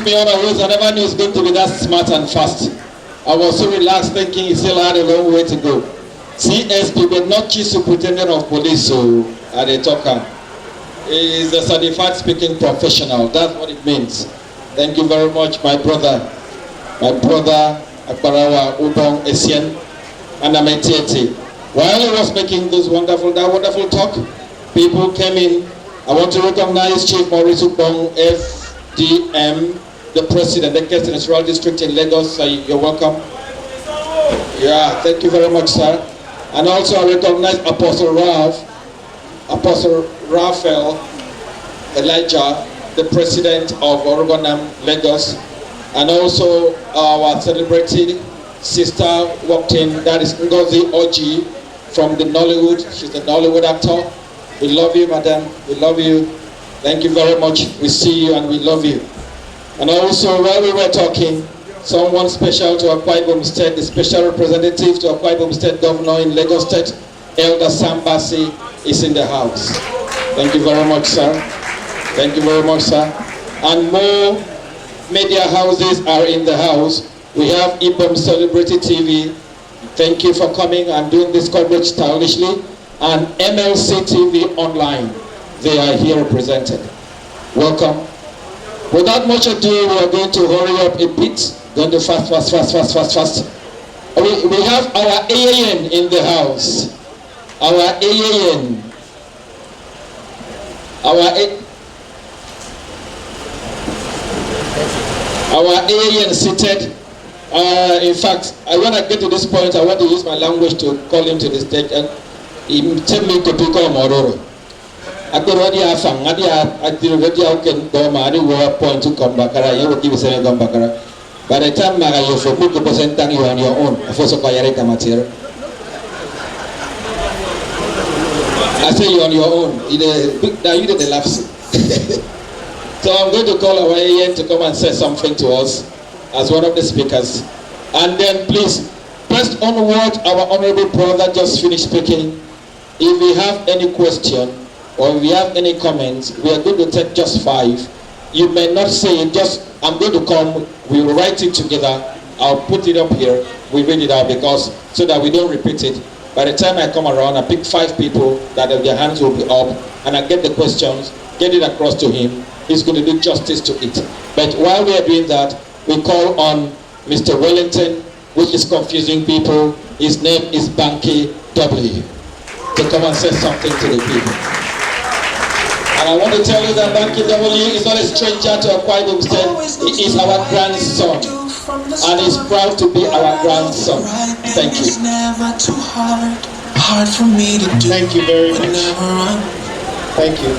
me otherwise. I never knew it was going to be that smart and fast. I was so relaxed thinking he still had a long way to go. CSP, but not Chief Superintendent of Police, so at the talker. He is a certified speaking professional. That's what it means. Thank you very much, my brother. My brother, Akwa Ibom State and Ametieti. While he was making that wonderful talk, people came in. I want to recognize Chief Maurice Ubong, FDM, the President, the Ekiti National District in Lagos. You're welcome. Yeah, thank you very much, sir. And also I recognize Apostle Raphael Elijah, the President of Oregonam, Lagos. And also our celebrated sister walked in, that is Ngozi Oji from the Nollywood. She's a Nollywood actor. We love you, madam. We love you. Thank you very much. We see you and we love you. And also, while we were talking, someone special to Akwa Ibom State, the special representative to Akwa Ibom State Governor in Lagos State, Elder Sam Bassi, is in the house. Thank you very much, sir. Thank you very much, sir. And more media houses are in the house. We have Ibom Celebrity TV. Thank you for coming and doing this coverage stylishly. And MLC TV Online. They are here represented. Welcome. Without much ado, we are going to hurry up a bit. Going to fast. We have our AAN in the house. Our AAN. Our AAN seated. In fact, when I get to this point, I want to use my language to call him to the stage and tell me to become Mororo. I could already have fun. I can go my point to come back. I will give you a come back. By the time you for 50% you on your own, for so material. I say you on your own. You did the lapse. So I'm going to call our AN to come and say something to us as one of the speakers. And then please, press on what our honorable brother just finished speaking. If we have any question or if we have any comments, we are going to take just 5. You may not say it, just I'm going to come, we will write it together, I'll put it up here, we read it out because so that we don't repeat it. By the time I come around, I pick 5 people that their hands will be up and I get the questions, get it across to him. He's going to do justice to it. But while we are doing that, we call on Mr. Wellington, which is confusing people. His name is Banky W. To come and say something to the people. And I want to tell you that Banky W is not a stranger to Akwa Ibom State. He is our grandson. And he's proud to be our grandson. Thank you. Thank you very much. Thank you.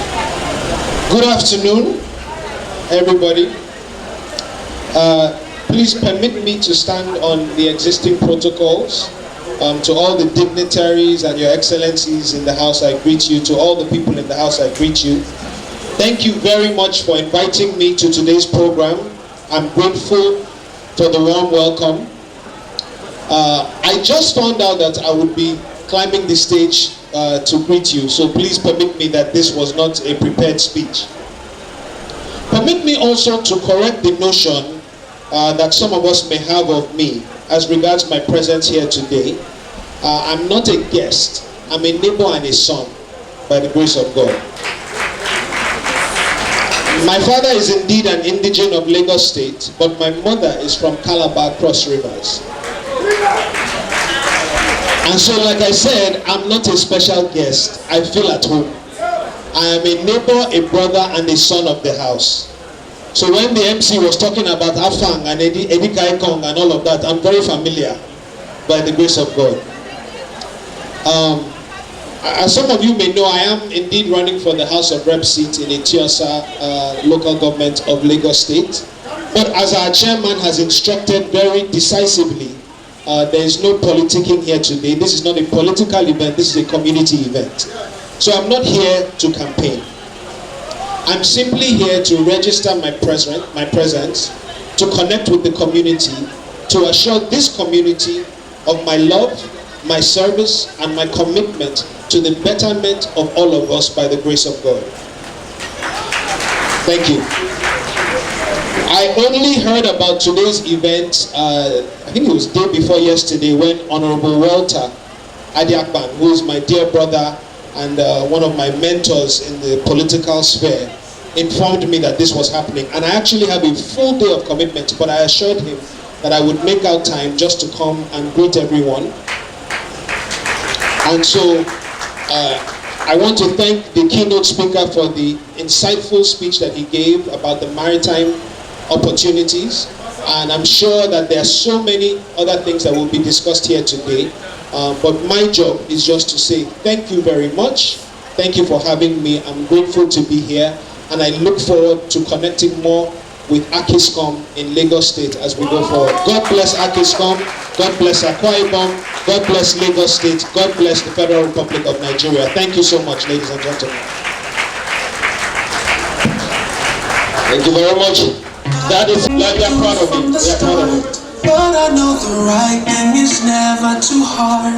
Good afternoon, everybody. Please permit me to stand on the existing protocols. To all the dignitaries and your excellencies in the house, I greet you. To all the people in the house, I greet you. Thank you very much for inviting me to today's program. I'm grateful for the warm welcome. I just found out that I would be climbing the stage to greet you, so please permit me that this was not a prepared speech. Permit me also to correct the notion that some of us may have of me as regards my presence here today. I'm not a guest. I'm a neighbor and a son, by the grace of God. My father is indeed an indigene of Lagos State, but my mother is from Calabar, Cross Rivers. And so, like I said, I'm not a special guest. I feel at home. I am a neighbor, a brother, and a son of the house. So when the MC was talking about Afang and Eddie Kaikong and all of that, I'm very familiar, by the grace of God. As some of you may know, I am indeed running for the House of Rep seat in Etiosa local government of Lagos State. But as our chairman has instructed very decisively, there is no politicking here today. This is not a political event, this is a community event. So I'm not here to campaign. I'm simply here to register my presence, to connect with the community, to assure this community of my love, my service, and my commitment to the betterment of all of us by the grace of God. Thank you. I only heard about today's event, I think it was the day before yesterday, when Honorable Walter Akwa, who is my dear brother and one of my mentors in the political sphere, informed me that this was happening. And I actually have a full day of commitment, but I assured him that I would make out time just to come and greet everyone. And so I want to thank the keynote speaker for the insightful speech that he gave about the maritime opportunities. And I'm sure that there are so many other things that will be discussed here today. But my job is just to say thank you very much. Thank you for having me. I'm grateful to be here. And I look forward to connecting more with AKISCOM in Lagos State as we go forward. God bless AKISCOM. God bless Akwa Ibom. God bless Lagos State. God bless the Federal Republic of Nigeria. Thank you so much, ladies and gentlemen. Thank you very much. That is, we are proud of it. We are proud of it. But I know the right thing is never too hard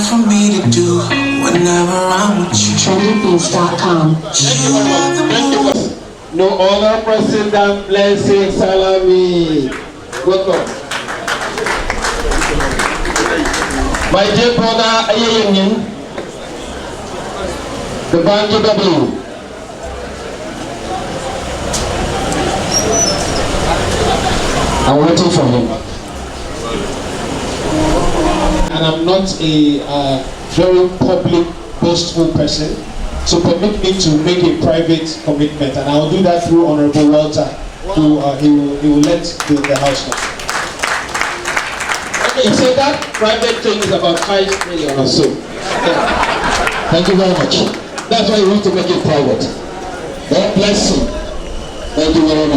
for me to do whenever I'm with you. Trendybeats.com. Thank you very much. Thank you. No other president blessing salami. Welcome. My dear brother Ayayin, the Banky W. I'm waiting for him. And I'm not a very public, boastful person, so permit me to make a private commitment, and I'll do that through Honorable Walter, who he will let the House know. Okay, so that private thing is about 5 million or so. Okay. Thank you very much. That's why you want to make it private. God bless you. Thank you very much.